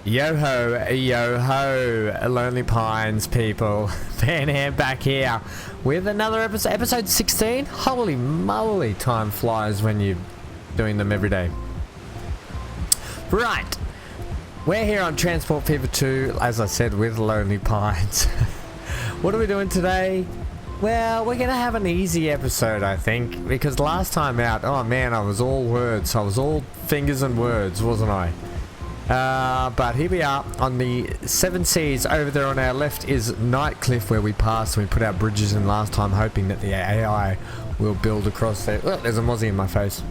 Yo ho, Lonely Pines people. Van Ham back here with another episode 16. Holy moly, time flies when you're doing them every day. Right, we're here on Transport Fever 2, as I said, with Lonely Pines. What are we doing today? Well, we're gonna have an easy episode, I think, because last time out, oh man, I was all words. I was all fingers and words, wasn't I? But here we are on the Seven Seas. Over there on our left is Nightcliff, where we passed and we put our bridges in last time, hoping that the AI will build across there. Oh, there's a mozzie in my face.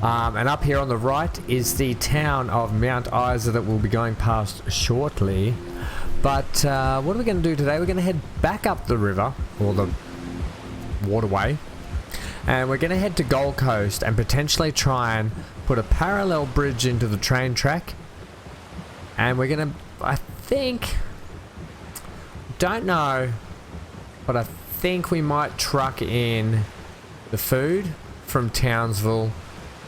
And up here on the right is the town of Mount Isa that we'll be going past shortly. But what are we going to do today? We're going to head back up the river, or the waterway, and we're going to head to Gold Coast and potentially try and put a parallel bridge into the train track. And we're going to, I think, don't know, but I think we might truck in the food from Townsville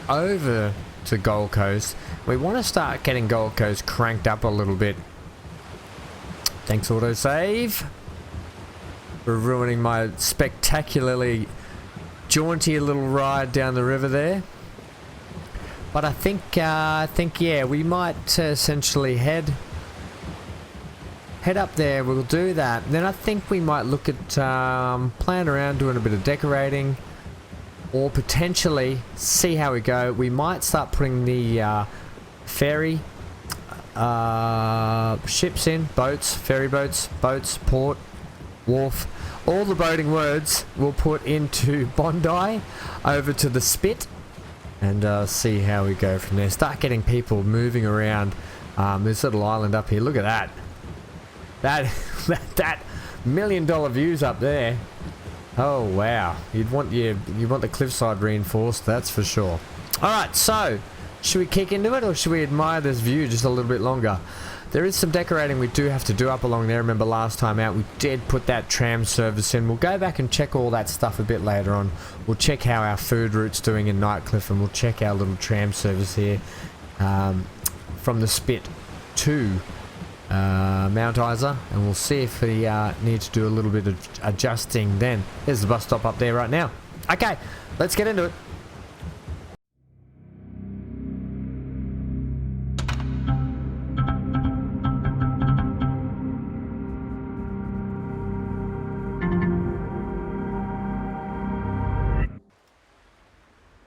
over to Gold Coast. We want to start getting Gold Coast cranked up a little bit. Thanks, autosave, for ruining my spectacularly jaunty little ride down the river there. But I think yeah, we might essentially head up there. We'll do that. Then I think we might look at playing around, doing a bit of decorating, or potentially see how we go. We might start putting the ferry ships in, boats, ferry boats, port, wharf, all the boating words we'll put into Bondi over to the Spit, and see how we go from there. Start getting people moving around this little island up here. Look at that. That $1 million views up there. Oh wow, you'd want the cliffside reinforced, that's for sure. All right, so should we kick into it, or should we admire this view just a little bit longer? There is some decorating we do have to do up along there. Remember last time out we did put that tram service in. We'll go back and check all that stuff a bit later on. We'll check how our food route's doing in Nightcliff, and we'll check our little tram service here from the Spit to Mount Isa, and we'll see if we need to do a little bit of adjusting then. There's the bus stop up there right now. Okay, let's get into it.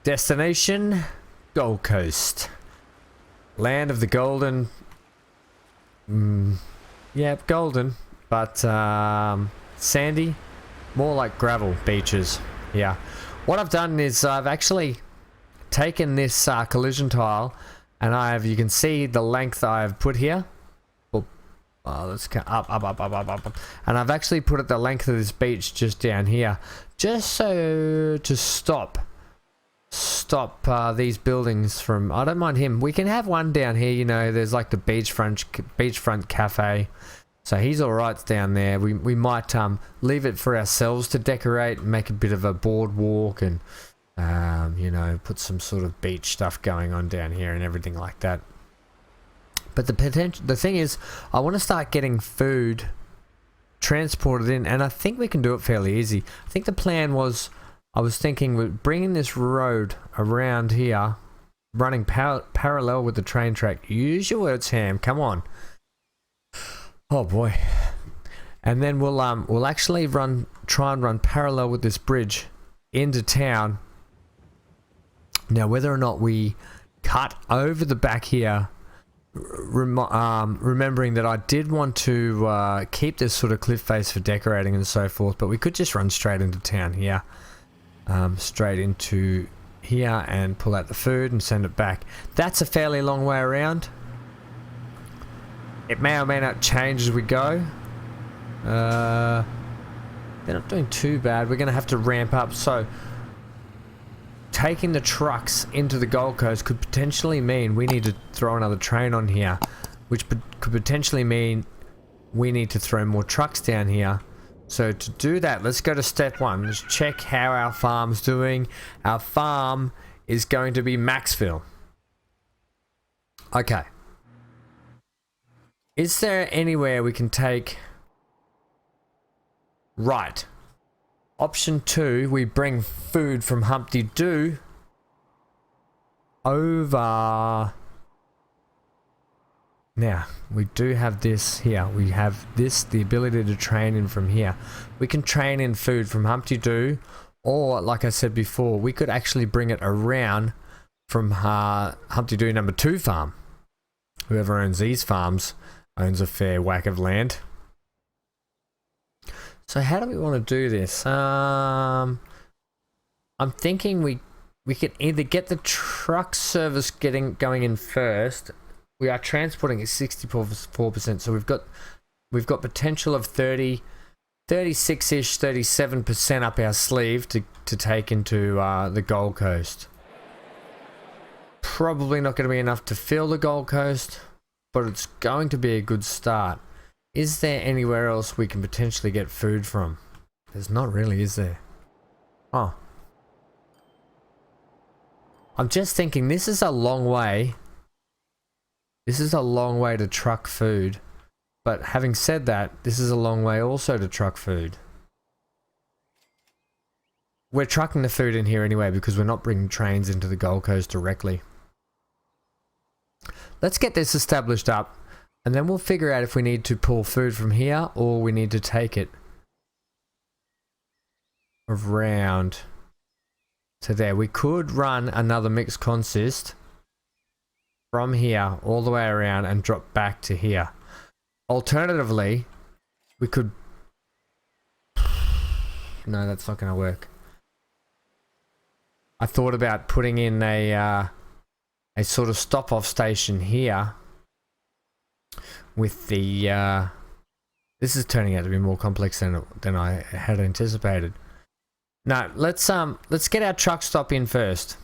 Destination, Gold Coast. Land of the golden... yeah, golden, but sandy, more like gravel beaches. Yeah. What I've done is I've actually taken this collision tile, and you can see the length I've put here. Let's go up. And I've actually put it the length of this beach just down here, just so to stop these buildings from... I don't mind him. We can have one down here, you know, there's like the beachfront cafe, so he's alright down there. We might leave it for ourselves to decorate and make a bit of a boardwalk, and you know, put some sort of beach stuff going on down here and everything like that. But the thing is, I want to start getting food transported in, and I think we can do it fairly easy. I think the plan was, I was thinking we're bringing this road around here, running parallel with the train track. Use your words, Ham. Come on. Oh boy. And then we'll actually try and run parallel with this bridge into town. Now, whether or not we cut over the back here, remembering that I did want to keep this sort of cliff face for decorating and so forth, but we could just run straight into town here. Straight into here and pull out the food and send it back. That's a fairly long way around. It may or may not change as we go. They're not doing too bad. We're going to have to ramp up. So taking the trucks into the Gold Coast could potentially mean we need to throw another train on here, which could potentially mean we need to throw more trucks down here. So to do that, let's go to step one. Let's check how our farm's doing. Our farm is going to be Maxville. Okay, Is there anywhere we can take... Right. Option 2, we bring food from Humpty Doo over... Now, we do have this here. We have this, the ability to train in from here. We can train in food from Humpty Doo, or, like I said before, we could actually bring it around from Humpty Doo number 2 farm. Whoever owns these farms owns a fair whack of land. So how do we want to do this? I'm thinking we could either get the truck service going in first. We are transporting at 64%, so we've got potential of 36-ish, 37% up our sleeve to take into the Gold Coast. Probably not going to be enough to fill the Gold Coast, but it's going to be a good start. Is there anywhere else we can potentially get food from? There's not really, is there? Oh. I'm just thinking this is a long way. This is a long way to truck food. But having said that, this is a long way also to truck food. We're trucking the food in here anyway because we're not bringing trains into the Gold Coast directly. Let's get this established up, and then we'll figure out if we need to pull food from here or we need to take it around to there. We could run another mixed consist from here all the way around and drop back to here. Alternatively, we could... No, that's not going to work. I thought about putting in a sort of stop-off station here with the... This is turning out to be more complex than I had anticipated. No, let's get our truck stop in first.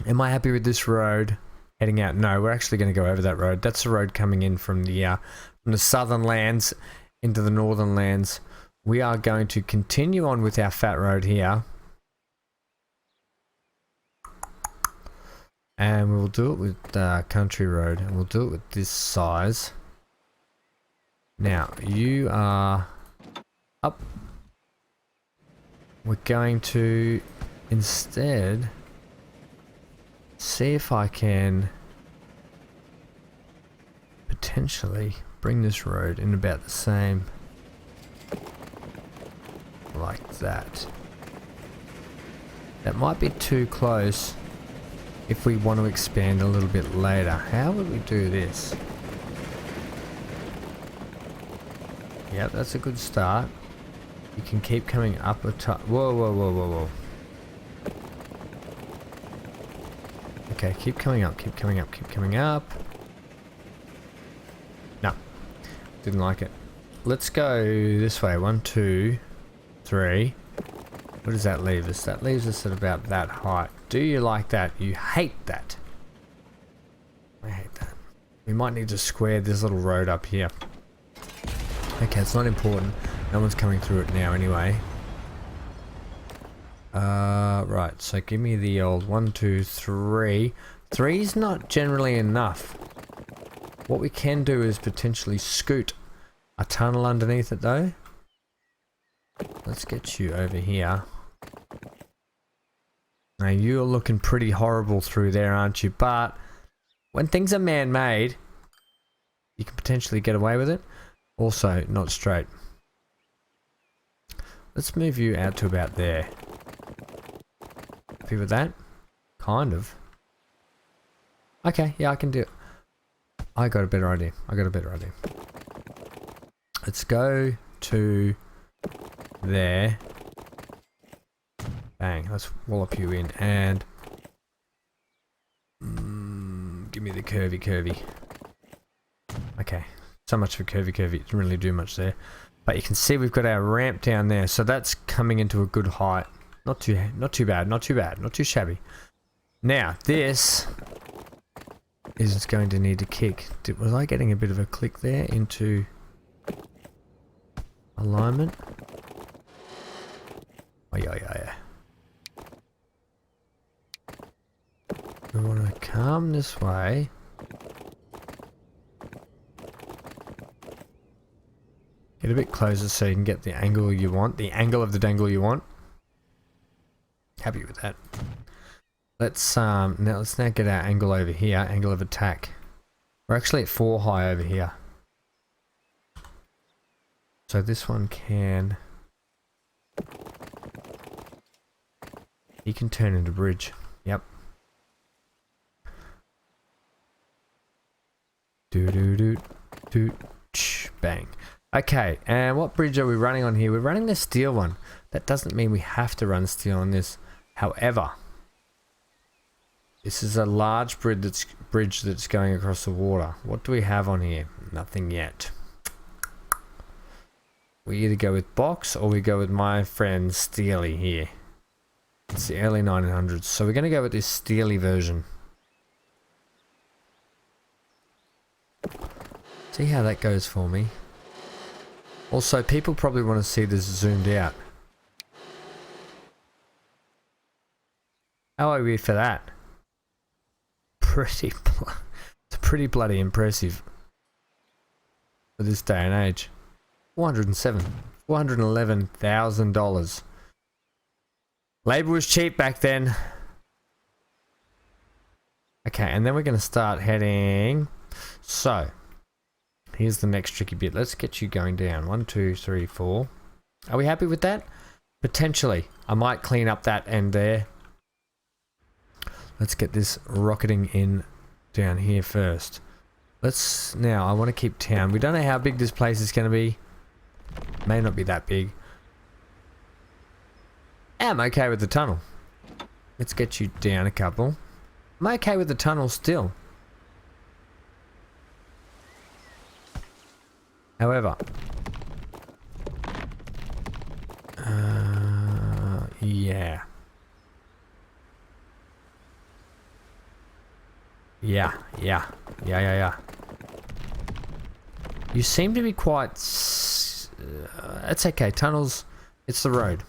Am I happy with this road heading out? No, we're actually going to go over that road. That's the road coming in from the southern lands into the northern lands. We are going to continue on with our fat road here. And we will do it with country road, and we'll do it with this size. Now, you are up. We're going to instead see if I can potentially bring this road in about the same, like that. That might be too close if we want to expand a little bit later. How would we do this? Yep, that's a good start. You can keep coming up a top. Whoa, whoa, whoa, whoa, whoa. Okay, keep coming up, keep coming up, keep coming up. No, didn't like it. Let's go this way. 1, 2, 3. What does that leave us? That leaves us at about that height. Do you like that? You hate that. I hate that. We might need to square this little road up here. Okay, it's not important. No one's coming through it now anyway. Right, so give me the old 1, 2, 3. 3 is not generally enough. What we can do is potentially scoot a tunnel underneath it though. Let's get you over here. Now you're looking pretty horrible through there, aren't you? But when things are man-made, you can potentially get away with it. Also, not straight. Let's move you out to about there. Happy with that? Kind of. Okay, yeah, I can do it. I got a better idea. Let's go to there. Bang, let's wallop you in and give me the curvy. Okay, so much for curvy. It didn't really do much there. But you can see we've got our ramp down there, so that's coming into a good height. Not too bad, not too shabby. Now, this is going to need to kick. Was I getting a bit of a click there into alignment? Oh, yeah. We want to come this way. Get a bit closer so you can get the angle you want, the angle of the dangle you want. Happy with that. Let's now get our angle over here, angle of attack. We're actually at 4 high over here. So this one can... He can turn into bridge. Yep. Bang. Okay, and what bridge are we running on here? We're running the steel one. That doesn't mean we have to run steel on this. However, this is a large bridge that's going across the water. What do we have on here? Nothing yet. We either go with box or we go with my friend Steely here. It's the early 1900s, so we're going to go with this Steely version. See how that goes for me. Also, people probably want to see this zoomed out. How are we for that? It's pretty bloody impressive for this day and age. $411,000. Labor was cheap back then. Okay, and then we're going to start heading. So, here's the next tricky bit. Let's get you going down. 1, 2, 3, 4. Are we happy with that? Potentially. I might clean up that end there. Let's get this rocketing in down here first. Now, I want to keep town. We don't know how big this place is going to be. May not be that big. I'm okay with the tunnel. Let's get you down a couple. I'm okay with the tunnel still. However, yeah. You seem to be quite... it's okay, tunnels, it's the road.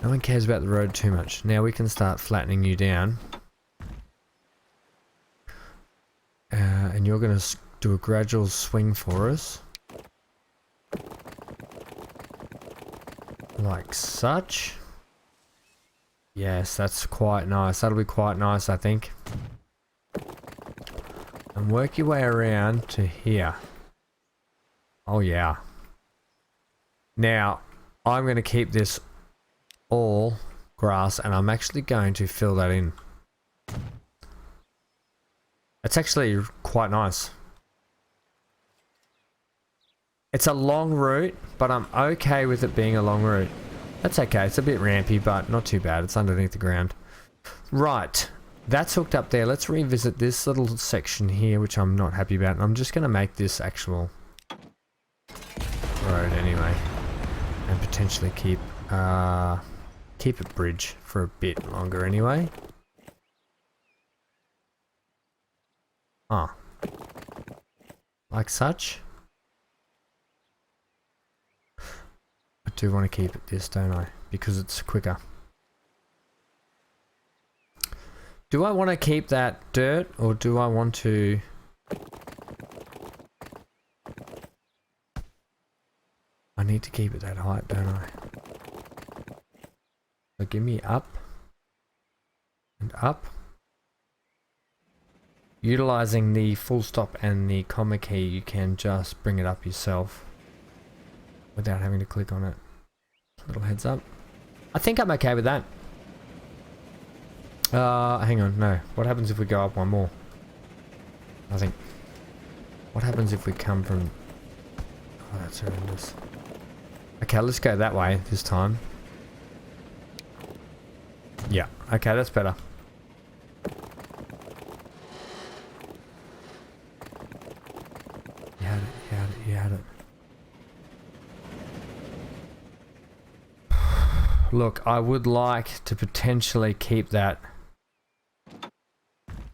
No one cares about the road too much. Now we can start flattening you down. And you're going to do a gradual swing for us. Like such. Yes, that's quite nice. That'll be quite nice, I think. And work your way around to here. Oh yeah. Now, I'm going to keep this all grass and I'm actually going to fill that in. It's actually quite nice. It's a long route, but I'm okay with it being a long route. That's okay. It's a bit rampy, but not too bad. It's underneath the ground. Right. That's hooked up there. Let's revisit this little section here, which I'm not happy about. And I'm just going to make this actual road anyway. And potentially keep it bridge for a bit longer anyway. Like such. I do want to keep it this, don't I? Because it's quicker. Do I want to keep that dirt or do I want to... I need to keep it that height, don't I? So give me up and up. Utilizing the full stop and the comma key, you can just bring it up yourself without having to click on it. Little heads up. I think I'm okay with that. Hang on, no. What happens if we go up one more? Nothing. What happens if we come from... Oh, that's horrendous. Okay, let's go that way this time. Yeah, okay, that's better. You had it. Look, I would like to potentially keep that.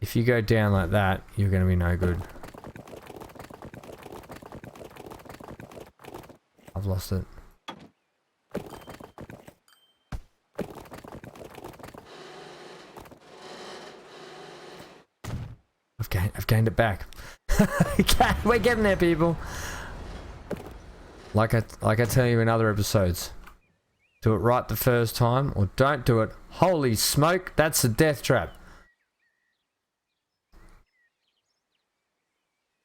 If you go down like that, you're going to be no good. I've lost it. I've gained it back. Okay, we're getting there, people. Like I tell you in other episodes, do it right the first time or don't do it. Holy smoke, that's a death trap.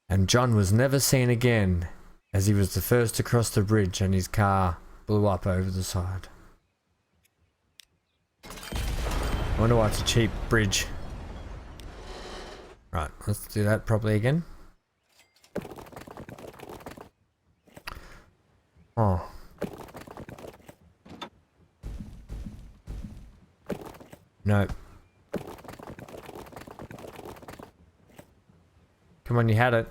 And John was never seen again, as he was the first to cross the bridge and his car blew up over the side. I wonder why it's a cheap bridge. Right, let's do that properly again. Oh. No. Come on, you had it.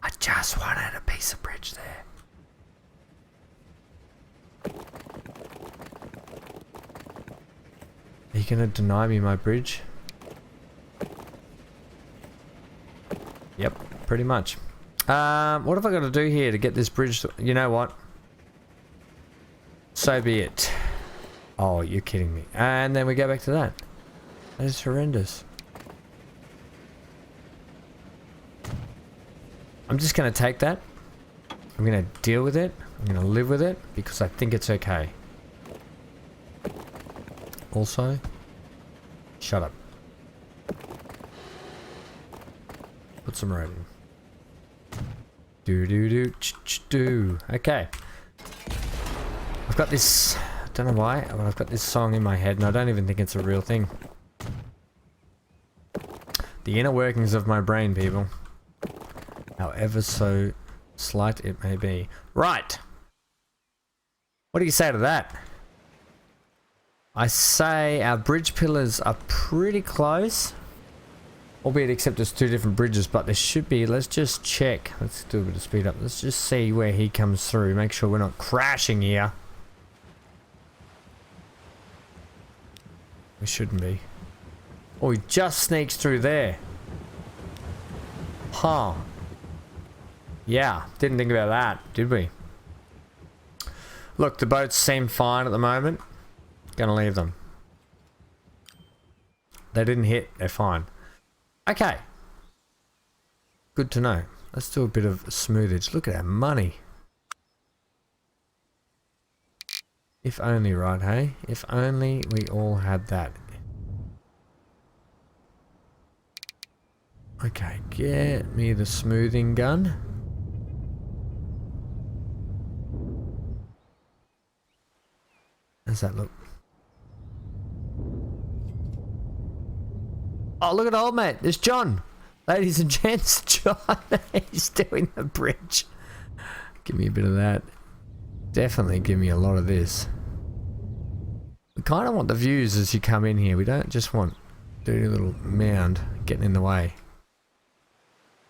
I just wanted a piece of bridge there. Are you gonna deny me my bridge? Yep, pretty much. What have I got to do here to get this bridge? You know what? So be it. Oh, you're kidding me. And then we go back to that. That is horrendous. I'm just going to take that. I'm going to deal with it. I'm going to live with it because I think it's okay. Also, shut up. Put some road in. Do. Okay. I've got this, I don't know why, but I've got this song in my head and I don't even think it's a real thing. The inner workings of my brain, people. However so slight it may be. Right. What do you say to that? I say our bridge pillars are pretty close. Albeit except it's two different bridges, but there should be, let's just check. Let's do a bit of speed up. Let's just see where he comes through. Make sure we're not crashing here. We shouldn't be. Oh, he just sneaks through there. Huh. Yeah, didn't think about that, did we? Look, the boats seem fine at the moment. Gonna leave them. They didn't hit, they're fine. Okay. Good to know. Let's do a bit of smoothage. Look at our money. If only, right, hey? If only we all had that. Okay, get me the smoothing gun. How's that look? Oh, look at old mate. There's John. Ladies and gents, John. He's doing the bridge. Give me a bit of that. Definitely give me a lot of this. We kind of want the views as you come in here. We don't just want dirty little mound getting in the way.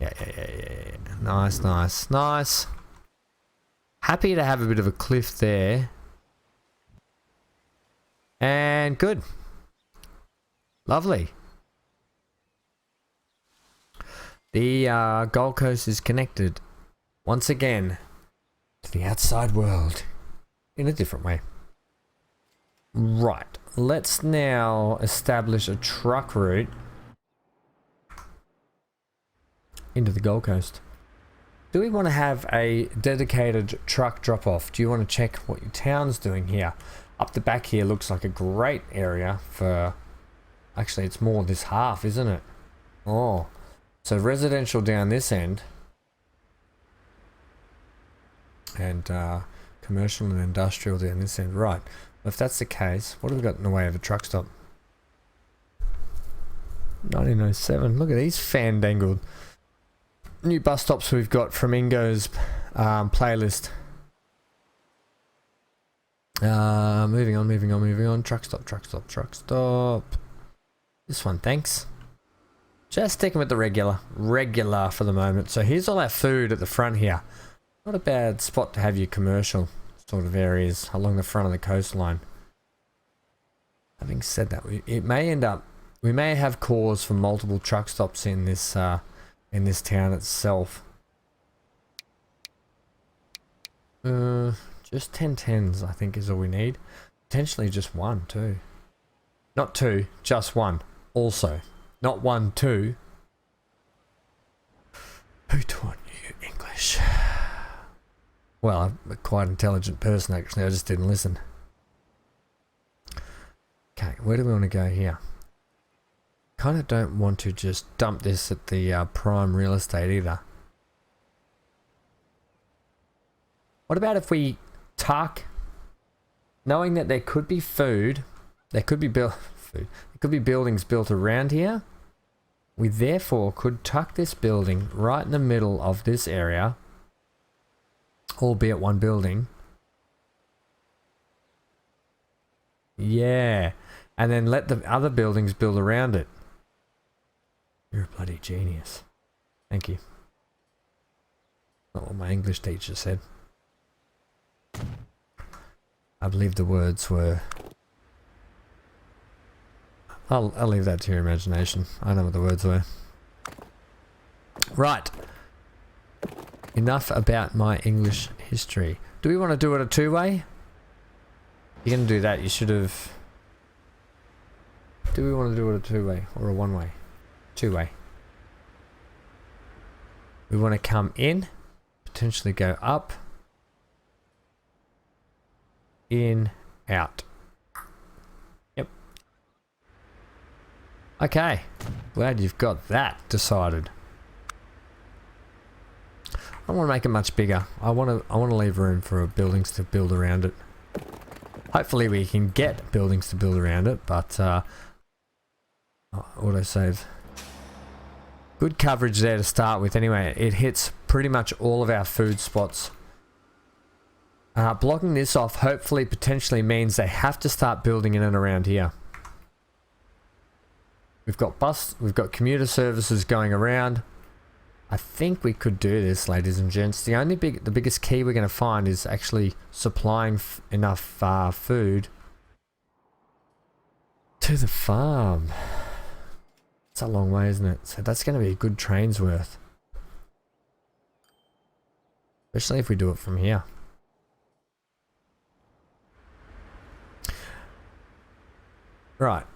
Yeah. Nice. Happy to have a bit of a cliff there. And good. Lovely. The Gold Coast is connected once again to the outside world in a different way. Right, let's now establish a truck route into the Gold Coast. Do we want to have a dedicated truck drop-off? Do you want to check what your town's doing here? Up the back here looks like a great area for... Actually, it's more this half, isn't it? Oh... So residential down this end and commercial and industrial down this end. Right. Well, if that's the case, what have we got in the way of a truck stop? 1907. Look at these fandangled new bus stops we've got from Ingo's playlist. Moving on. Truck stop. This one, thanks. Just sticking with the regular for the moment. So here's all our food at the front here. Not a bad spot to have your commercial sort of areas along the front of the coastline. Having said that, we may have cause for multiple truck stops in this town itself. Just 1010s I think is all we need. Potentially just one too. Not two, just one. Also. Not 1, 2. Who taught you English? Well, I'm a quite intelligent person actually, I just didn't listen. Okay, where do we want to go here? Kind of don't want to just dump this at the prime real estate either. What about if we tuck, knowing that there could be food, there could be buildings built around here. We therefore could tuck this building right in the middle of this area, albeit one building. Yeah, and then let the other buildings build around it. You're a bloody genius. Thank you. Not what my English teacher said. I believe the words were... I'll leave that to your imagination. I know what the words were. Right. Enough about my English history. Do we want to do it a two-way? You're going to do that, you should have... Do we want to do it a two-way or a one-way? Two-way. We want to come in, potentially go up, in, out. Yep. Okay. Glad you've got that decided. I want to make it much bigger. I want to leave room for buildings to build around it. Hopefully we can get buildings to build around it, but autosave. Good coverage there to start with anyway. It hits pretty much all of our food spots. Blocking this off hopefully potentially means they have to start building in and around here. We've got commuter services going around. I think we could do this, ladies and gents. The biggest key we're going to find is actually supplying enough food to the farm. It's a long way, isn't it? So that's going to be a good train's worth. Especially if we do it from here. Right.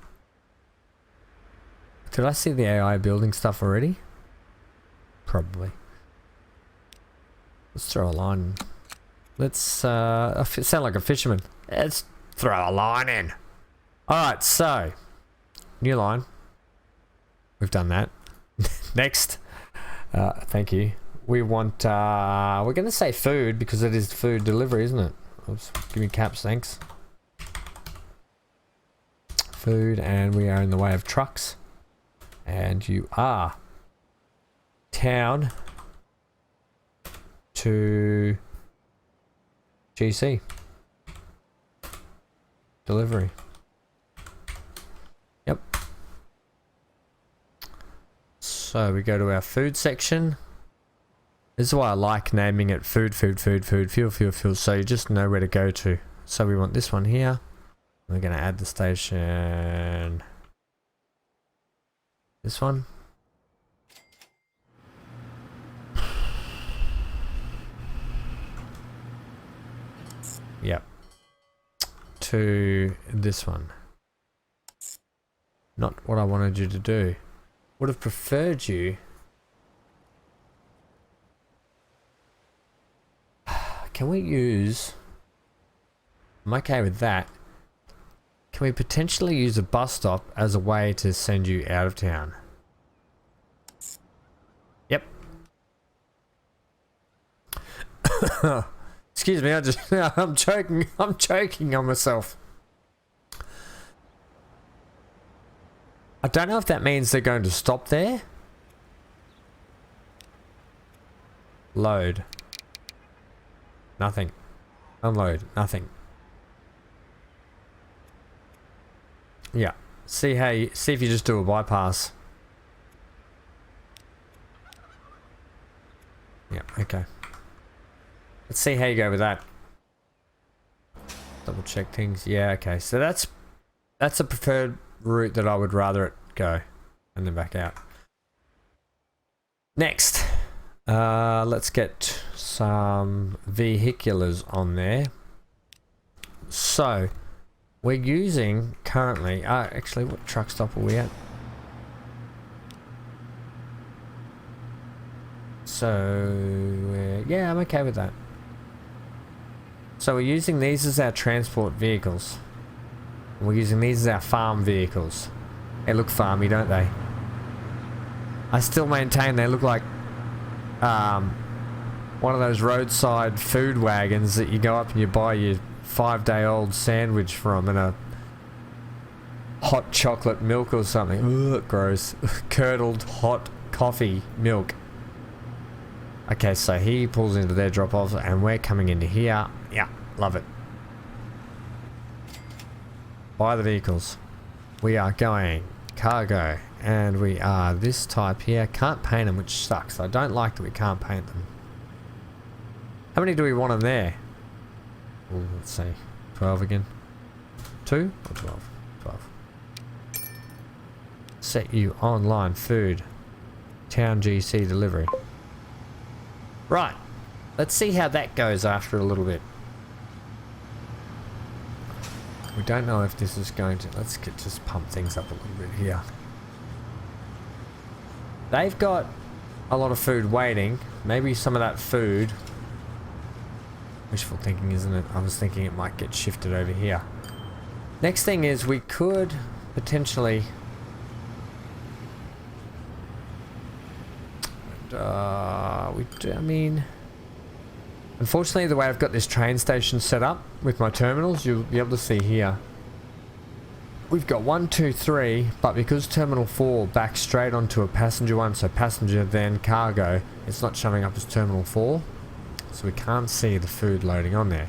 Did I see the AI building stuff already? Probably. Let's throw a line. Let's sound like a fisherman. Let's throw a line in. Alright, so new line. We've done that. Next. Thank you. We want we're gonna say food because it is food delivery, isn't it? Oops, give me caps, thanks. Food, and we are in the way of trucks. And you are town to GC delivery. Yep. So we go to our food section. This is why I like naming it food, fuel, so you just know where to go to. So we want this one here. We're going to add the station. This one. Yep. To this one. Not what I wanted you to do. Would have preferred you. Can we use... I'm okay with that. Can we potentially use a bus stop as a way to send you out of town? Yep. Excuse me, I'm choking on myself. I don't know if that means they're going to stop there. Load. Nothing. Unload. Nothing. Yeah. See if you just do a bypass. Yeah, okay. Let's see how you go with that. Double check things. Yeah, okay. So that's a preferred route that I would rather it go. And then back out. Next. Let's get some vehiculars on there. So we're using currently actually, what truck stop are we at? So, yeah, I'm okay with that. So we're using these as our transport vehicles. We're using these as our farm vehicles. They look farmy, don't they? I still maintain they look like one of those roadside food wagons that you go up and you buy your 5-day-old sandwich from and a hot chocolate milk or something. Ugh, gross. Curdled hot coffee milk. Okay, so he pulls into their drop-off and we're coming into here. Yeah, love it. Buy the vehicles. We are going cargo and we are this type here. Can't paint them, which sucks. I don't like that we can't paint them. How many do we want in there? Ooh, let's see. 12 again. 2 or 12? 12. Set you online food. Town GC delivery. Right. Let's see how that goes after a little bit. We don't know if this is going to... Let's just pump things up a little bit here. They've got a lot of food waiting. Maybe some of that food... Wishful thinking, isn't it? I was thinking it might get shifted over here. Next thing is we could potentially... I mean... Unfortunately, the way I've got this train station set up with my terminals, you'll be able to see here. We've got 1, 2, 3, but because Terminal 4 backs straight onto a passenger one, so passenger then cargo, it's not showing up as Terminal 4. So we can't see the food loading on there.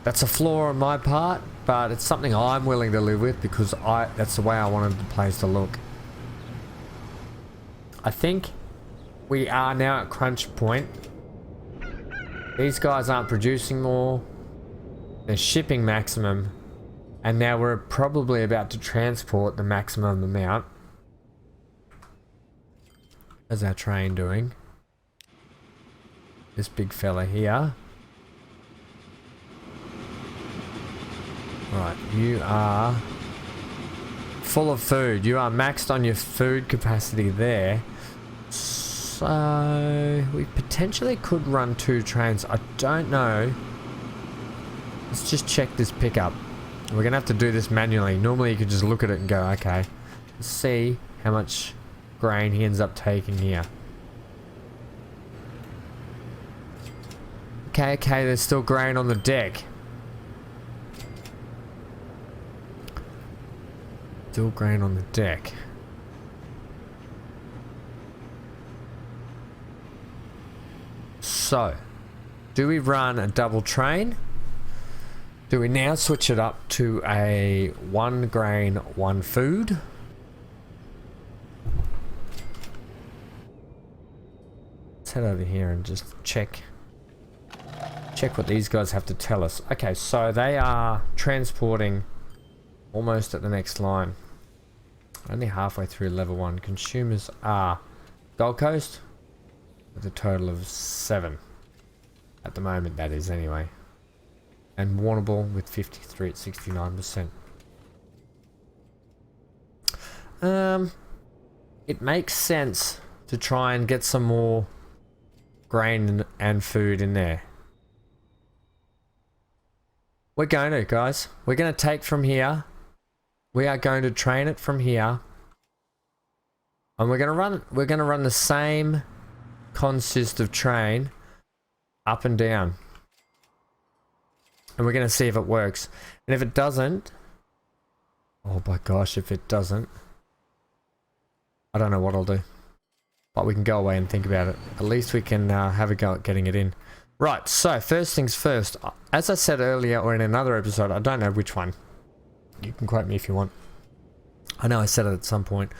That's a flaw on my part, but it's something I'm willing to live with because that's the way I wanted the place to look. I think we are now at crunch point. These guys aren't producing more. They're shipping maximum. And now we're probably about to transport the maximum amount. How's our train doing? This big fella here. Right, you are full of food. You are maxed on your food capacity there. So we potentially could run 2 trains. I don't know. Let's just check this pickup. We're gonna have to do this manually. Normally you could just look at it and go, okay. Let's see how much grain he ends up taking here. Okay, there's still grain on the deck. Still grain on the deck. So, do we run a double train? Do we now switch it up to a 1 grain, 1 food? Let's head over here and just check what these guys have to tell us. Okay, so they are transporting almost at the next line. Only halfway through level 1. Consumers are Gold Coast with a total of 7. At the moment, that is anyway. And Warrnambool with 53 at 69%. It makes sense to try and get some more grain and food in there. We're going to, guys. We're going to take from here. We are going to train it from here. And we're going to run the same consist of train up and down. And we're going to see if it works. And if it doesn't... Oh my gosh, if it doesn't... I don't know what I'll do. But we can go away and think about it. At least we can have a go at getting it in. Right, so first things first. As I said earlier, or in another episode, I don't know which one. You can quote me if you want. I know I said it at some point.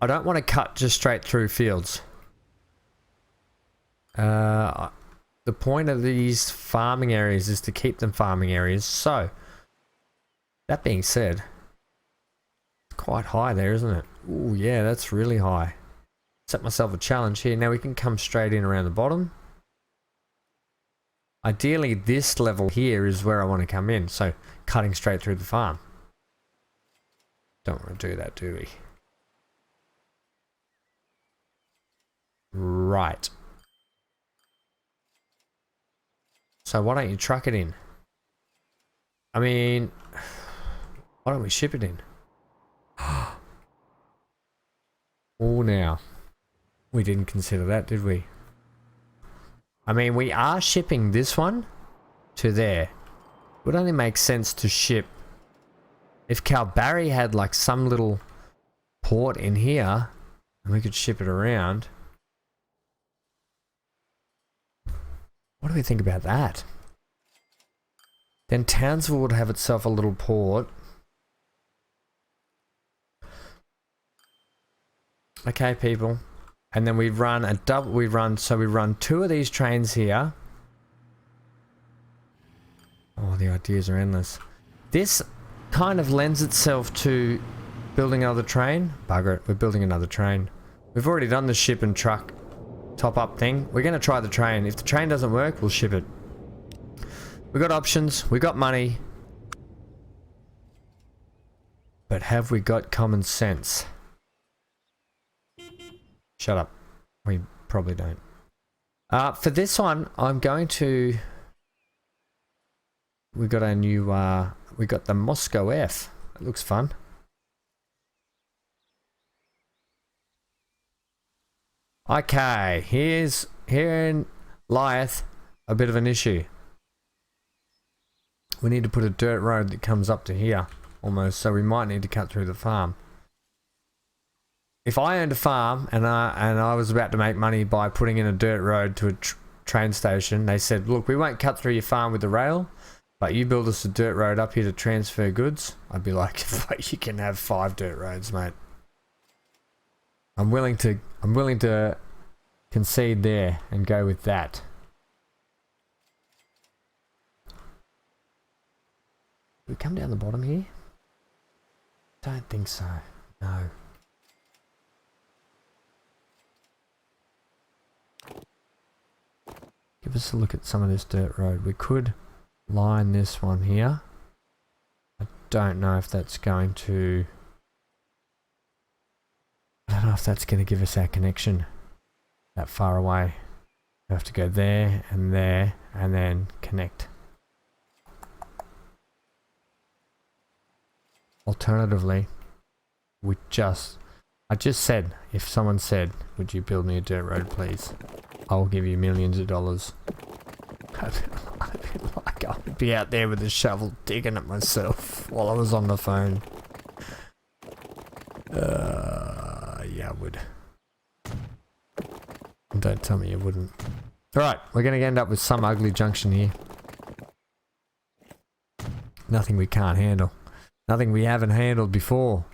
I don't want to cut just straight through fields. The point of these farming areas is to keep them farming areas. So, that being said, it's quite high there, isn't it? Ooh, yeah, that's really high. Set myself a challenge here. Now we can come straight in around the bottom. Ideally, this level here is where I want to come in. So, cutting straight through the farm. Don't want to do that, do we? right. So why don't you truck it in? I mean, why don't we ship it in? Oh, now. We didn't consider that, did we? I mean, we are shipping this one to there. It would only make sense to ship... If Calbarry had like some little port in here, and we could ship it around. What do we think about that? Then Townsville would have itself a little port. Okay, people. And then we run a double, we run 2 of these trains here. Oh, the ideas are endless. This kind of lends itself to building another train. Bugger it, we're building another train. We've already done the ship and truck top up thing. We're going to try the train. If the train doesn't work, we'll ship it. We got options, we got money. But have we got common sense? Shut up. We probably don't. For this one, I'm going to... We got a new, we got the Moscow F. That looks fun. Okay, here in Lyeth, a bit of an issue. We need to put a dirt road that comes up to here, almost, so we might need to cut through the farm. If I owned a farm and I was about to make money by putting in a dirt road to a train station, they said, look, we won't cut through your farm with the rail, but you build us a dirt road up here to transfer goods. I'd be like, you can have 5 dirt roads, mate. I'm willing to concede there and go with that. We come down the bottom here? Don't think so. No. Give us a look at some of this dirt road. We could line this one here. I don't know if that's going to... I don't know if that's going to give us our connection that far away. We have to go there and then connect. Alternatively, I just said, if someone said, would you build me a dirt road please? I'll give you millions of dollars. I would be out there with a shovel digging it myself while I was on the phone. Yeah, I would. Don't tell me you wouldn't. Alright, we're going to end up with some ugly junction here. Nothing we can't handle. Nothing we haven't handled before.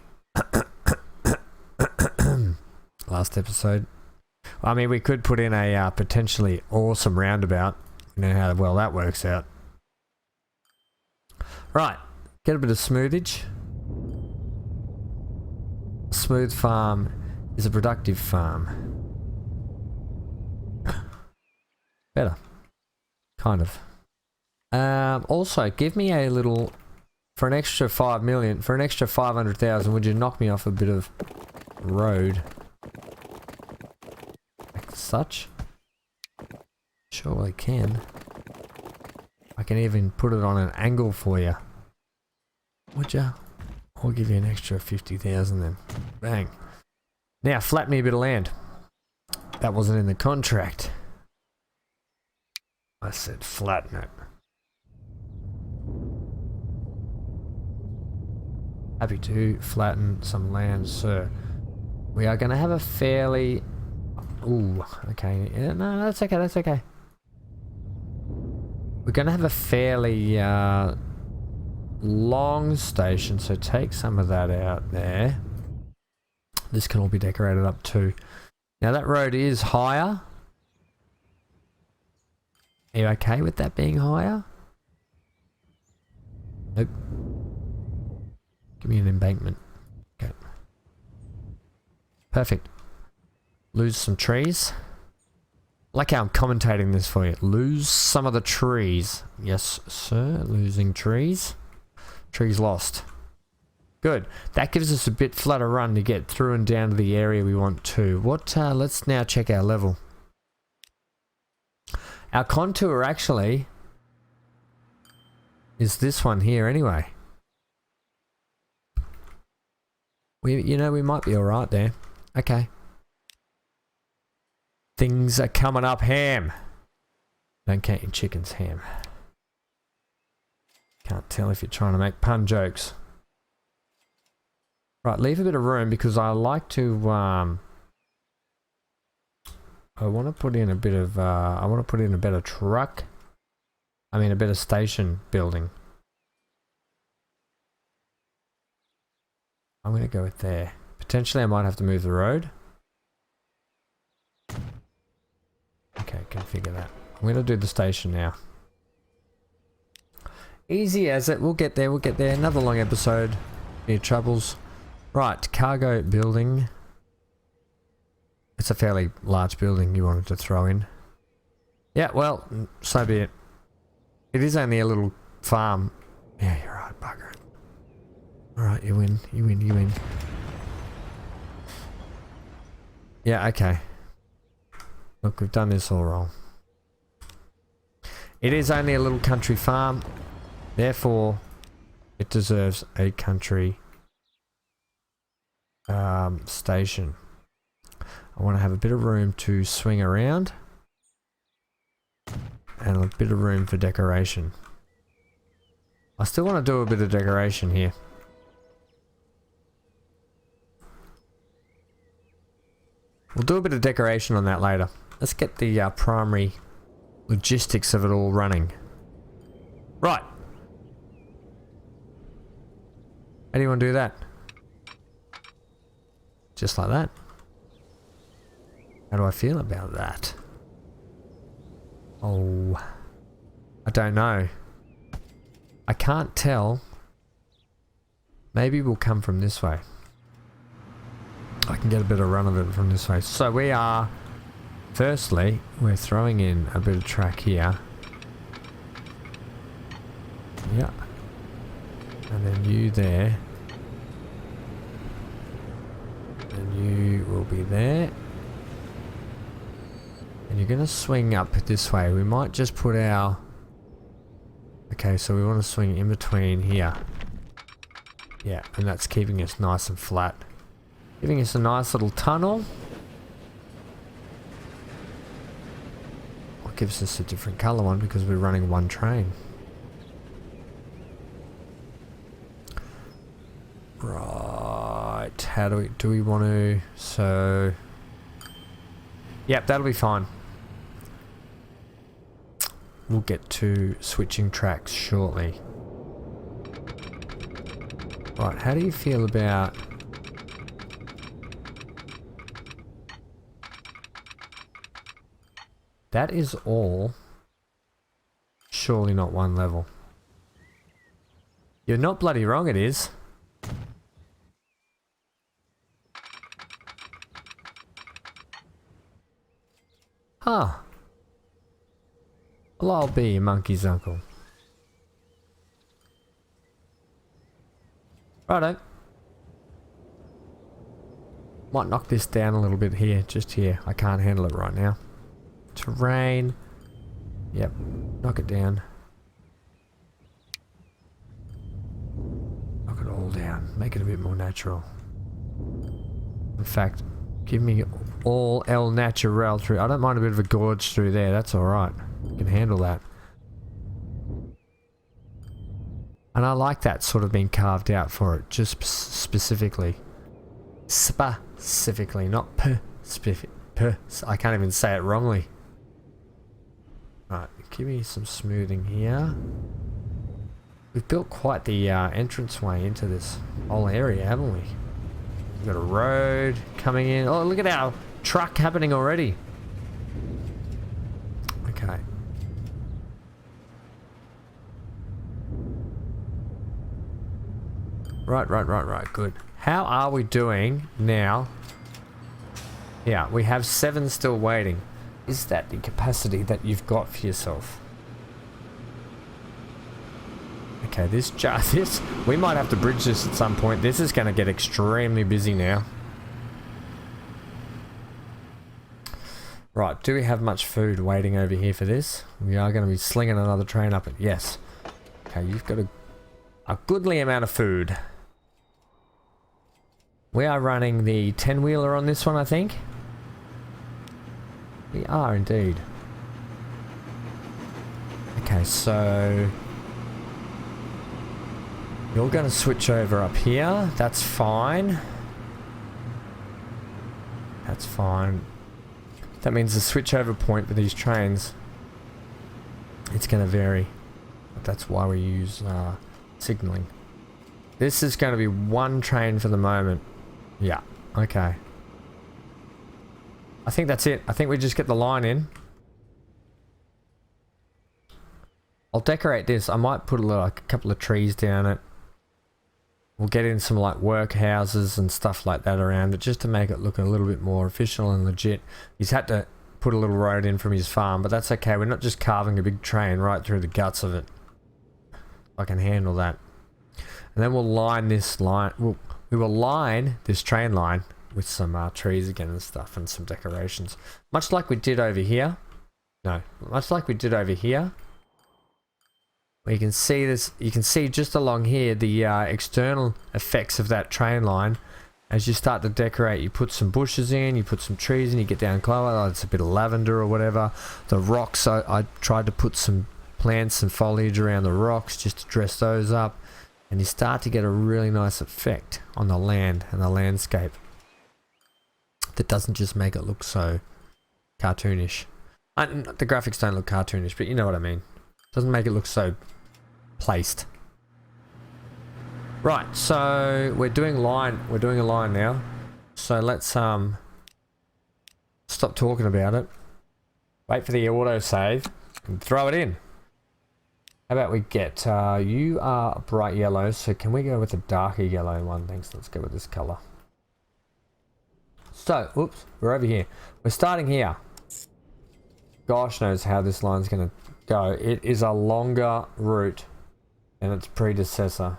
Last episode. I mean, we could put in a potentially awesome roundabout. You know how well that works out. Right, get a bit of smoothage. A smooth farm is a productive farm. Better. Kind of. Also, give me a little... For an extra 5 million, for an extra 500,000, would you knock me off a bit of road? Like such? Sure I can. I can even put it on an angle for you. Would ya? I'll give you an extra 50,000 then. Bang. Now, flat me a bit of land. That wasn't in the contract. I said flatten it. Happy to flatten some land, sir. We are going to have a fairly... Ooh, okay. Yeah, no, that's okay, that's okay. We're going to have a fairly long station, so take some of that out there. This can all be decorated up too. Now that road is higher. Are you okay with that being higher? Nope. Give me an embankment. Okay. Perfect. Lose some trees. Like how I'm commentating this for you. Lose some of the trees. Yes, sir. Losing trees. Trees lost. Good. That gives us a bit flatter run to get through and down to the area we want to. What? Let's now check our level. Our contour actually is this one here anyway. You know, we might be alright there. Okay. Things are coming up, ham. Don't count your chickens, ham. Can't tell if you're trying to make pun jokes. Right, leave a bit of room because I like to, I want to put in a bit of, I want to put in a better truck. I mean a better station building. I'm going to go with there. Potentially I might have to move the road. Okay, configure that. I'm going to do the station now. Easy as it. We'll get there. We'll get there. Another long episode. Any troubles? Right, cargo building. It's a fairly large building you wanted to throw in. Yeah, well, so be it. It is only a little farm. Yeah, you're right, bugger it. Alright, you win. You win. You win. Yeah, okay. Look, we've done this all wrong. It is only a little country farm. Therefore, it deserves a country station. I want to have a bit of room to swing around. And a bit of room for decoration. I still want to do a bit of decoration here. We'll do a bit of decoration on that later. Let's get the primary logistics of it all running. Right. How do you want to do that? Just like that. How do I feel about that? Oh, I don't know. I can't tell. Maybe we'll come from this way. I can get a bit of run of it from this way. So we are, firstly, we're throwing in a bit of track here. Yeah. And then you there. And you will be there. And you're going to swing up this way. We might just put our... Okay, so we want to swing in between here. Yeah, and that's keeping us nice and flat. Giving us a nice little tunnel. What gives us a different colour one because we're running one train. Right, how do we want to... So... Yep, that'll be fine. We'll get to switching tracks shortly. Right, how do you feel about... That is all. Surely not one level. You're not bloody wrong, it is. Huh. Well, I'll be your monkey's uncle. Righto. Might knock this down a little bit here, just here. I can't handle it right now. Terrain. Yep. Knock it down. Knock it all down. Make it a bit more natural. In fact, give me all El Natural through. I don't mind a bit of a gorge through there. That's alright. You can handle that. And I like that sort of being carved out for it. Just specifically. Specifically. Not specific. I can't even say it wrongly. Right. Give me some smoothing here. We've built quite the entranceway into this whole area, haven't we? We've got a road coming in. Oh, look at our truck happening already. Okay. Right. Good. How are we doing now? Yeah, we have 7 still waiting. Is that the capacity that you've got for yourself? Okay, this we might have to bridge this at some point. This is going to get extremely busy now. Right, do we have much food waiting over here for this? We are going to be slinging another train up it. Yes. Okay, you've got a goodly amount of food. We are running the 10-wheeler on this one, I think. We are indeed. Okay, so you're going to switch over up here. That's fine. That's fine. That means the switchover point for these trains, it's going to vary. But that's why we use signaling. This is going to be one train for the moment. Yeah, okay. I think that's it. I think we just get the line in. I'll decorate this. I might put a couple of trees down it. We'll get in some like workhouses and stuff like that around it just to make it look a little bit more official and legit. He's had to put a little road in from his farm, but that's okay. We're not just carving a big train right through the guts of it. I can handle that. And then we'll line this line. We will line this train line with some trees again and stuff and some decorations. Much like we did over here. No, much like we did over here. You can see this, you can see just along here the external effects of that train line. As you start to decorate, you put some bushes in, you put some trees in, you get down closer, it's a bit of lavender or whatever. The rocks, I tried to put some plants and foliage around the rocks just to dress those up. And you start to get a really nice effect on the land and the landscape. That doesn't just make it look so cartoonish. The graphics don't look cartoonish, but you know what I mean. Doesn't make it look so placed. Right, so we're doing a line now. So let's stop talking about it. Wait for the autosave and throw it in. How about we get you are bright yellow, so can we go with a darker yellow one? Thanks, let's go with this color. So, oops, we're over here. We're starting here. Gosh knows how this line's gonna go. It is a longer route than its predecessor.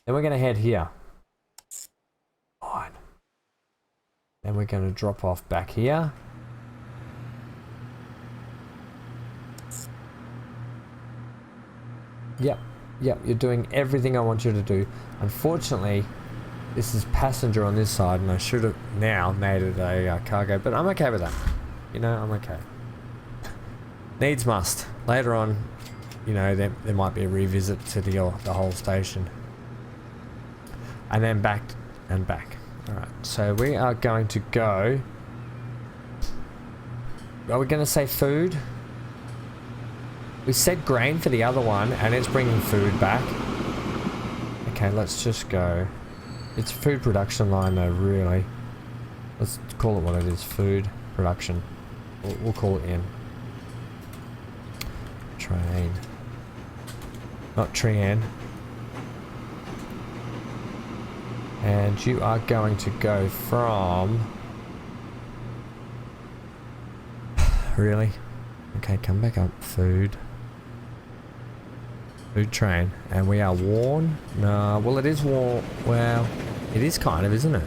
Then we're going to head here. Fine. Then we're going to drop off back here. Yep, you're doing everything I want you to do. Unfortunately, this is passenger on this side, and I should have now made it a cargo, but I'm okay with that. You know, I'm okay. Needs must. Later on, you know, there might be a revisit to the whole station. And then back and back. Alright, so we are going to go... Are we going to say food? We said grain for the other one, and it's bringing food back. Okay, let's just go. It's food production line though, really. Let's call it what it is, food production. We'll call it in. Train. Not Trian. And you are going to go from... Really? Okay, come back up. Food. Food train. And we are worn? No, well it is worn. Well, it is kind of, isn't it?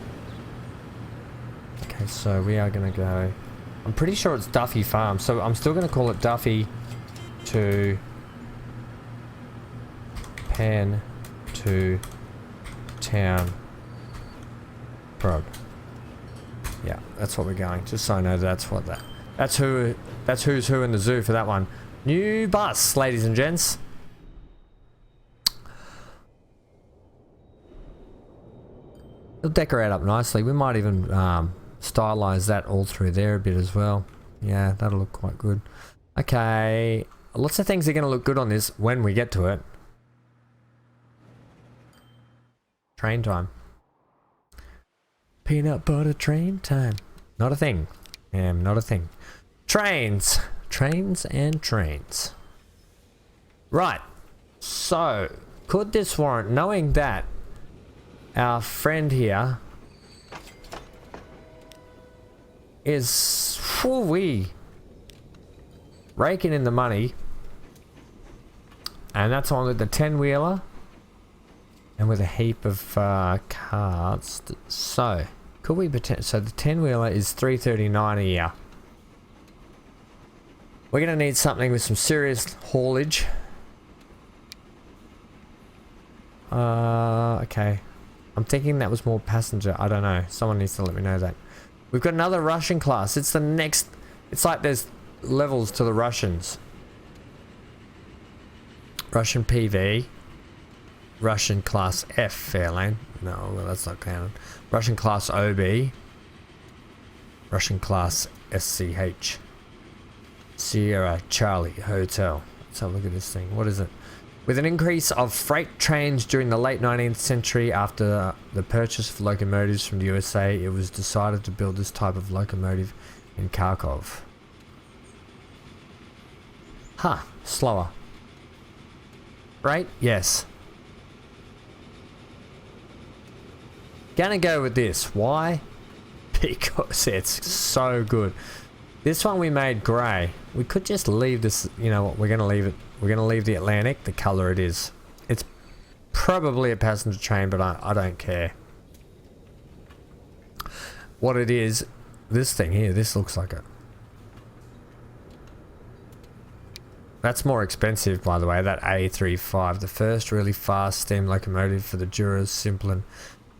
Okay, so we are going to go... I'm pretty sure it's Duffy Farm, so I'm still going to call it Duffy to Pen to Town Prog. Yeah, that's what we're going. Just so I know that's who's who in the zoo for that one. New bus, ladies and gents. It'll decorate up nicely. We might even stylize that all through there a bit as well. Yeah, that'll look quite good. Okay, lots of things are going to look good on this when we get to it. Train time. Peanut butter train time. Not a thing. Not a thing. Trains. Trains and trains. Right. So, could this warrant, knowing that our friend here is raking in the money, and that's on with the 10-wheeler and with a heap of carts. So, Could we pretend? So the 10-wheeler is 339 a year. We're going to need something with some serious haulage. Okay. I'm thinking that was more passenger. I don't know. Someone needs to let me know that. We've got another Russian class. It's the next... It's like there's levels to the Russians. Russian PV. Russian class F, Fairlane. No, well, that's not counted. Russian class OB. Russian class SCH. Sierra Charlie Hotel. Let's have a look at this thing. What is it? With an increase of freight trains during the late 19th century after the purchase of locomotives from the USA, it was decided to build this type of locomotive in Kharkov. Huh, slower. Right? Yes. Gonna go with this. Why? Because it's so good. This one we made grey. We could just leave this, you know what, we're gonna leave it. We're gonna leave the Atlantic the colour it is. It's probably a passenger train, but I don't care. What it is, this thing here, this looks like it. That's more expensive, by the way, that A35, the first really fast steam locomotive for the Duras, Simplon,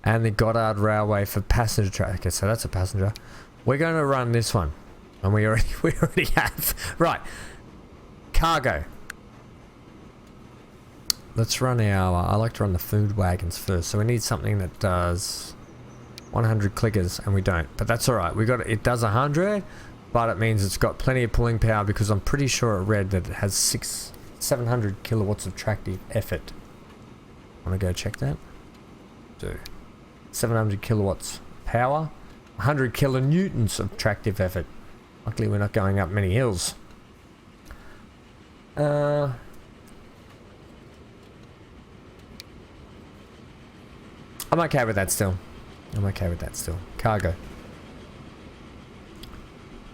and the Goddard Railway for passenger train. Okay, so that's a passenger. We're going to run this one, and we already have. Right, cargo. Let's run our. I like to run the food wagons first, so we need something that does 100 clickers, and we don't. But that's all right. We got it. Does 100. But it means it's got plenty of pulling power because I'm pretty sure it read that it has 700 kilowatts of tractive effort. Want to go check that? Do. 700 kilowatts power, 100 kilonewtons of tractive effort. Luckily we're not going up many hills. I'm okay with that still. I'm okay with that still. Cargo.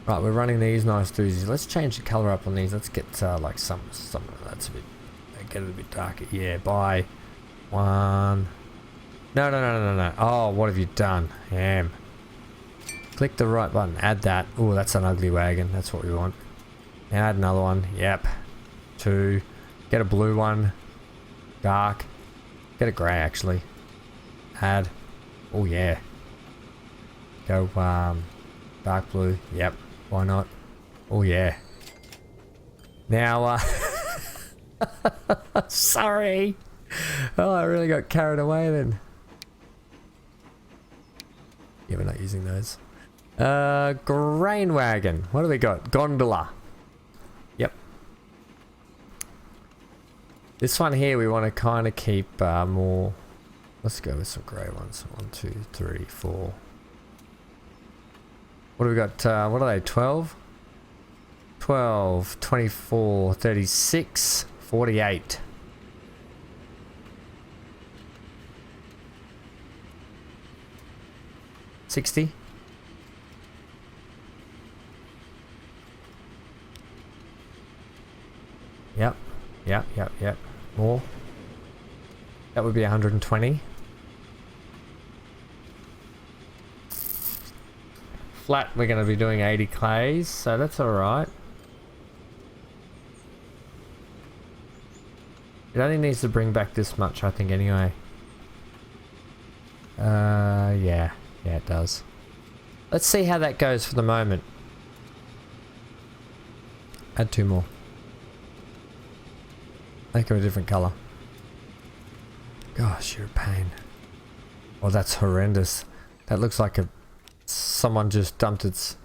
Right, we're running these nice doozies. Let's change the colour up on these. Let's get like some that's a bit, get it a bit darker. Yeah, by one. No. Oh, what have you done? Damn. Click the right button. Add that. Oh, that's an ugly wagon. That's what we want. And add another one. Yep. 2. Get a blue one. Dark. Get a grey actually. Add. Oh yeah. Go dark blue. Yep. Why not? Oh yeah. Now sorry. Oh, I really got carried away then. Yeah, we're not using those. Grain wagon. What do we got? Gondola. Yep. This one here we want to kind of keep more. Let's go with some grey ones. 1, 2, 3, 4. What do we got? What are they? 12? 12, 24, 36, 48. $60. Yep. More. That would be 120. Flat, we're going to be doing 80 clays, so that's alright. It only needs to bring back this much, I think, anyway. Yeah, it does. Let's see how that goes for the moment. Add 2 more. Make them a different colour. Gosh, you're a pain. Oh, that's horrendous. That looks like someone just dumped its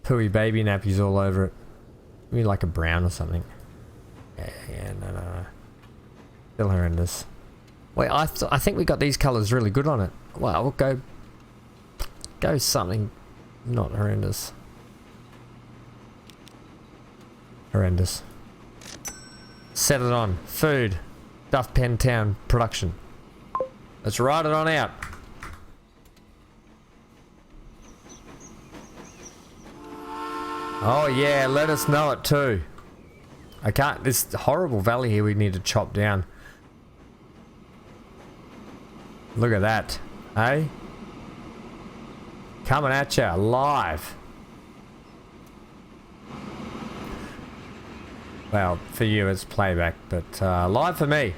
pooey baby nappies all over it. Maybe like a brown or something. Yeah, no. Still horrendous. Wait, I think we got these colours really good on it. Well, we'll go something not horrendous. Horrendous. Set it on. Food. Duff Pen Town production. Let's ride it on out. Oh yeah, let us know it too. I can't, this horrible valley here we need to chop down. Look at that, eh? Coming at you live. Well, for you it's playback, but live for me.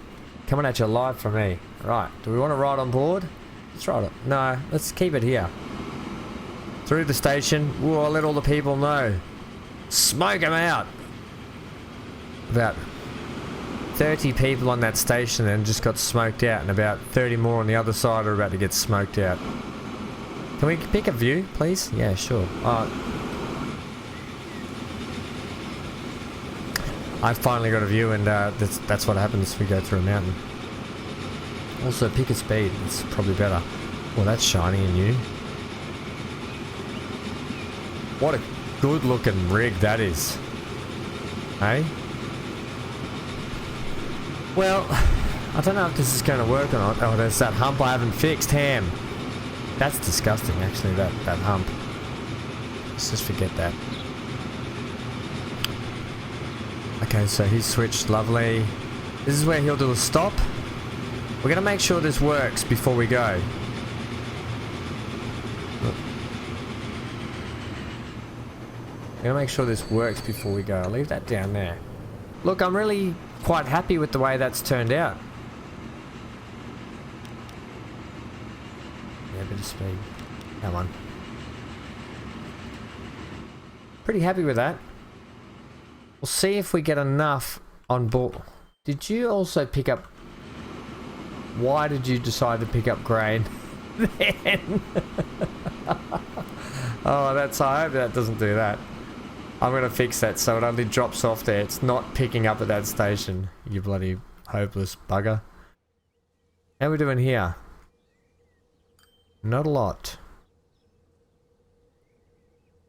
Coming at you live for me. Right, do we want to ride on board? Let's ride it. No, let's keep it here. Through the station. Whoa, I'll let all the people know. Smoke them out. About 30 people on that station and just got smoked out, and about 30 more on the other side are about to get smoked out. Can we pick a view, please? Yeah, sure. I finally got a view, and that's what happens if we go through a mountain. Also, pick a speed. It's probably better. Well, that's shiny and new. What a good-looking rig that is. Hey? Well, I don't know if this is going to work or not. Oh, there's that hump I haven't fixed. Ham. That's disgusting, actually, that hump. Let's just forget that. Okay, so he's switched. Lovely. This is where he'll do a stop. We're going to make sure this works before we go. We're going to make sure this works before we go. I'll leave that down there. Look, I'm really quite happy with the way that's turned out. Yeah, a bit of speed. Come on. Pretty happy with that. We'll see if we get enough on board. Did you also pick up... Why did you decide to pick up grain then? Oh, that's... I hope that doesn't do that. I'm going to fix that so it only drops off there. It's not picking up at that station. You bloody hopeless bugger. How are we doing here? Not a lot.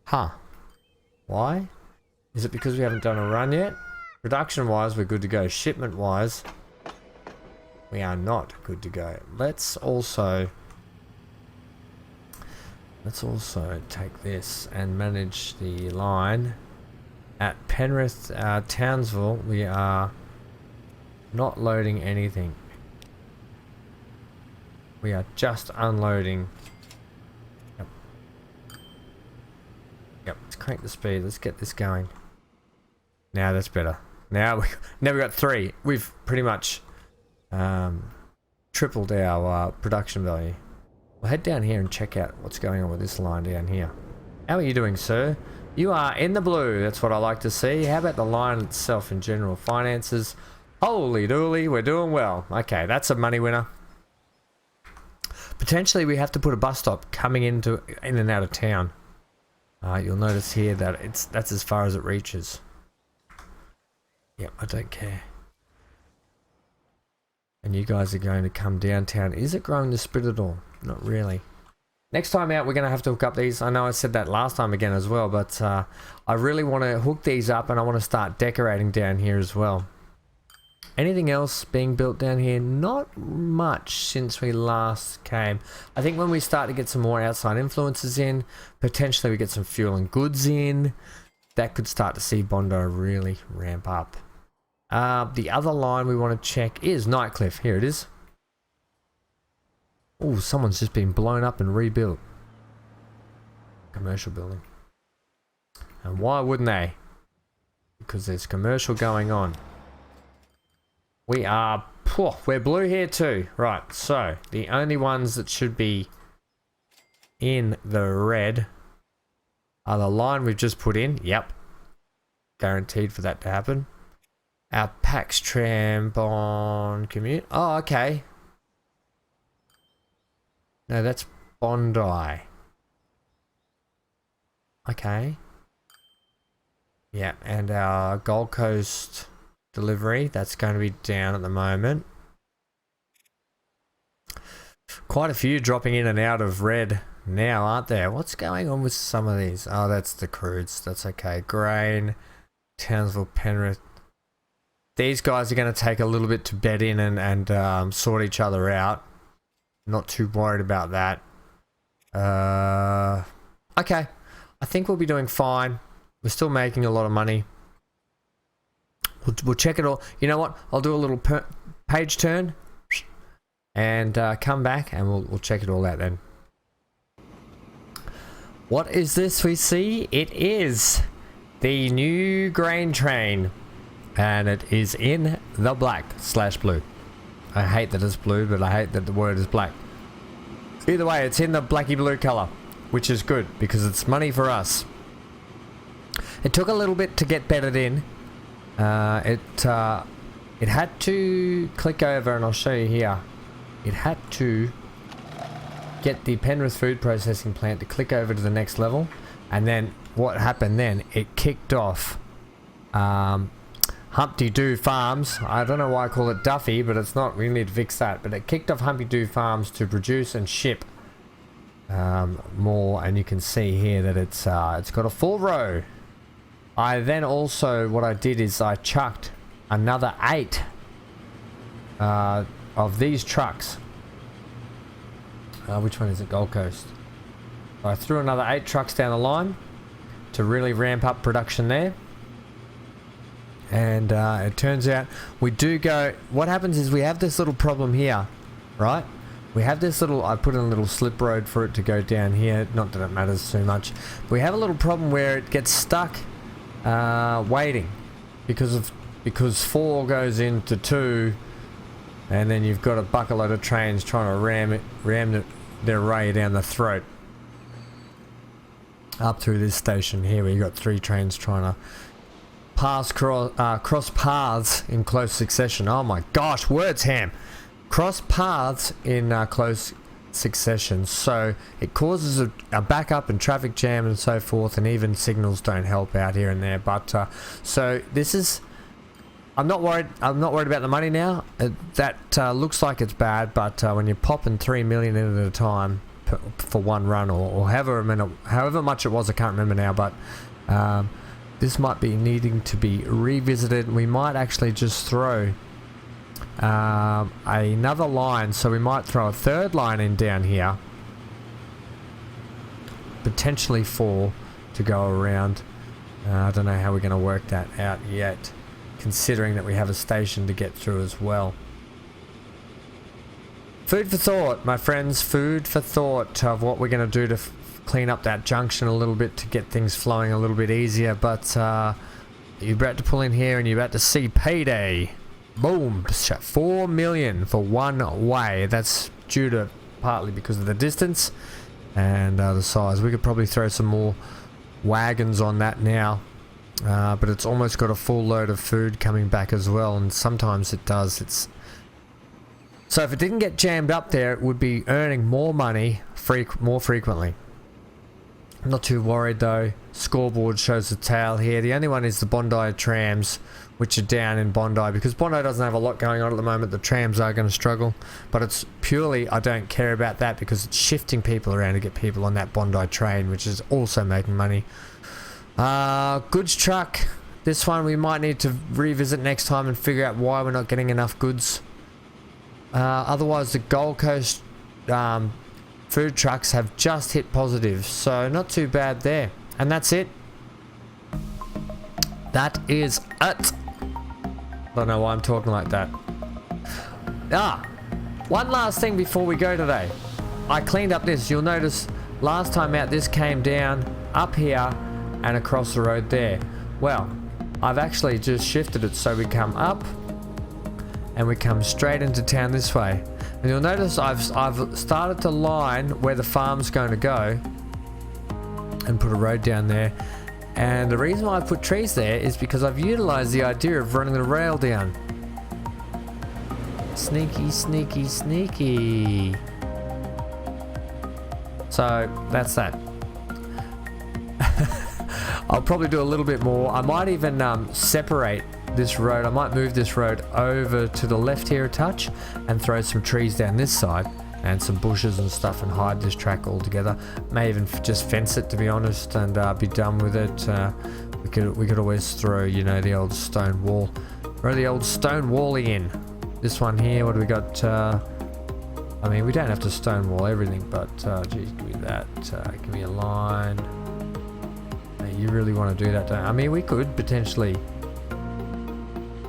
Huh. Why? Is it because we haven't done a run yet? Production-wise, we're good to go. Shipment-wise, we are not good to go. Let's also take this and manage the line. At Penrith, Townsville, we are not loading anything. We are just unloading. Yep. Yep, let's crank the speed. Let's get this going. Now that's better. Now we got 3. We've pretty much tripled our production value. We'll head down here and check out what's going on with this line down here. How are you doing, sir? You are in the blue. That's what I like to see. How about the line itself in general? Finances. Holy dooly, we're doing well. Okay, that's a money winner. Potentially we have to put a bus stop coming in and out of town. You'll notice here that that's as far as it reaches. Yep, I don't care. And you guys are going to come downtown. Is it growing the split at all? Not really. Next time out, we're going to have to hook up these. I know I said that last time again as well, but I really want to hook these up, and I want to start decorating down here as well. Anything else being built down here? Not much since we last came. I think when we start to get some more outside influences in, potentially we get some fuel and goods in, that could start to see Bondi really ramp up. The other line we want to check is Nightcliff. Here it is. Oh, someone's just been blown up and rebuilt. Commercial building. And why wouldn't they? Because there's commercial going on. We're blue here too. Right, so the only ones that should be in the red are the line we've just put in. Yep. Guaranteed for that to happen. Our Pax Trambon commute. Oh, okay. No, that's Bondi. Okay. Yeah, and our Gold Coast delivery, that's going to be down at the moment. Quite a few dropping in and out of red now, aren't there? What's going on with some of these? Oh, that's the crudes. That's okay. Grain, Townsville, Penrith. These guys are going to take a little bit to bed in and sort each other out. Not too worried about that. Okay. I think we'll be doing fine. We're still making a lot of money. We'll check it all. You know what? I'll do a little page turn and come back and we'll check it all out then. What is this we see? It is the new grain train, and it is in the black/blue. I hate that it's blue, but I hate that the word is black. Either way, it's in the blacky blue color, which is good because it's money for us. It took a little bit to get bedded in. It had to click over, and I'll show you here. It had to get the Penrith food processing plant to click over to the next level, and then what happened then, it kicked off Humpty Doo Farms. I don't know why I call it Duffy, but it's not. We need to fix that. But it kicked off Humpty Doo Farms to produce and ship more, and you can see here that it's got a full row. I then also, what I did is I chucked another 8 of these trucks. Which one is it? Gold Coast. I threw another 8 trucks down the line to really ramp up production there. And it turns out we do go... What happens is we have this little problem here, right? We have this little... I put in a little slip road for it to go down here. Not that it matters too much. But we have a little problem where it gets stuck waiting. Because 4 goes into 2... And then you've got a bucket-load of trains trying to ram their way down the throat. Up through this station here, where you've got 3 trains trying to cross paths in close succession. Oh my gosh, words, Ham! Cross paths in close succession. So it causes a backup and traffic jam and so forth, and even signals don't help out here and there. But so this is... I'm not worried about the money now. That looks like it's bad, but when you're popping 3 million in at a time for one run, or however much it was, I can't remember now, but this might be needing to be revisited. We might actually just throw another line, so we might throw a 3rd line in down here, potentially 4 to go around. I don't know how we're going to work that out yet, considering that we have a station to get through as well. Food for thought, my friends. Food for thought of what we're going to do to clean up that junction a little bit to get things flowing a little bit easier. But you're about to pull in here and you're about to see payday. Boom! 4 million for one way. That's due to partly because of the distance and the size. We could probably throw some more wagons on that now. But it's almost got a full load of food coming back as well, and sometimes it does. So if it didn't get jammed up there, it would be earning more money more frequently. I'm not too worried though. Scoreboard shows the tail here. The only one is the Bondi trams, which are down in Bondi, because Bondi doesn't have a lot going on at the moment. The trams are going to struggle, but it's purely, I don't care about that because it's shifting people around to get people on that Bondi train, which is also making money. Goods truck. This one we might need to revisit next time and figure out why we're not getting enough goods. Otherwise, the Gold Coast food trucks have just hit positive, so not too bad there. And that's it. That is it. I don't know why I'm talking like that. One last thing before we go today. I cleaned up this. You'll notice last time out this came down up here and across the road there. Well, I've actually just shifted it so we come up and we come straight into town this way. And you'll notice I've started to line where the farm's going to go and put a road down there. And the reason why I put trees there is because I've utilized the idea of running the rail down. Sneaky, sneaky, sneaky. So that's that. I'll probably do a little bit more. I might even separate this road. I might move this road over to the left here a touch and throw some trees down this side and some bushes and stuff and hide this track altogether. May even just fence it, to be honest, and be done with it. We could always throw, you know, the old stone wall. Throw the old stone wally in. This one here, what do we got? I mean, we don't have to stone wall everything, but geez, give me that. Give me a line. You really want to do that, don't you? I mean, we could potentially...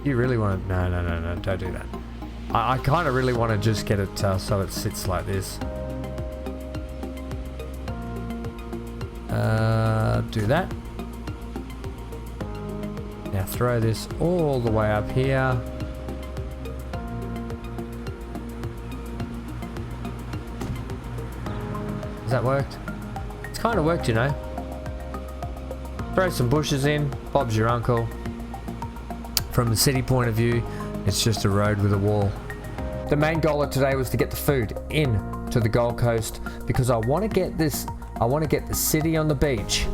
You really want to... No, don't do that. I kind of really want to just get it so it sits like this. Do that. Now throw this all the way up here. Has that worked? It's kind of worked, you know. Throw some bushes in. Bob's your uncle. From the city point of view, it's just a road with a wall. The main goal of today was to get the food in to the Gold Coast because I want to get this. I want to get the city on the beach.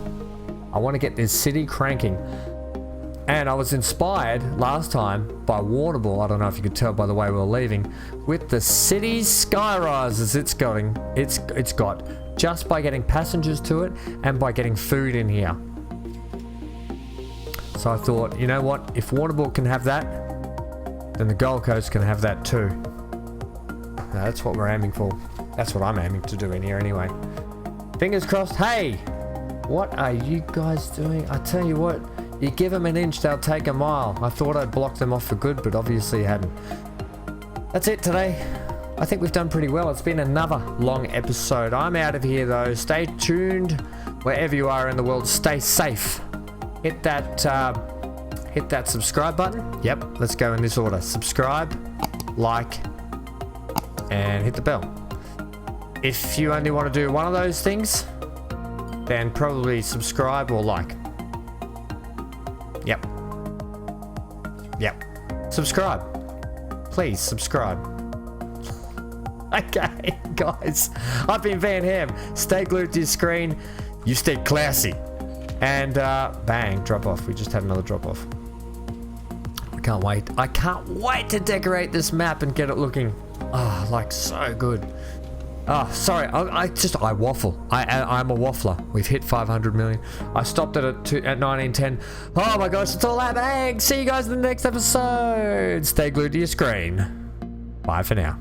I want to get this city cranking. And I was inspired last time by Warrnambool, I don't know if you could tell by the way we were leaving, with the city's skyrises it's got just by getting passengers to it and by getting food in here. So I thought, you know what, if Warrnambool can have that, then the Gold Coast can have that too. Now, that's what we're aiming for. That's what I'm aiming to do in here anyway. Fingers crossed. Hey, what are you guys doing? I tell you what, you give them an inch, they'll take a mile. I thought I'd block them off for good, but obviously you hadn't. That's it today. I think we've done pretty well. It's been another long episode. I'm out of here though. Stay tuned wherever you are in the world. Stay safe. Hit that subscribe button. Yep, let's go in this order. Subscribe, like, and hit the bell. If you only want to do one of those things, then probably subscribe or like. Yep. Subscribe. Please subscribe. Okay, guys. I've been Van Ham. Stay glued to your screen. You stay classy. And bang, drop off. We just had another drop off. I can't wait. I can't wait to decorate this map and get it looking like so good. Sorry, I waffle. I'm a waffler. We've hit 500 million. I stopped it at 1910. Oh my gosh, it's all happening. See you guys in the next episode. Stay glued to your screen. Bye for now.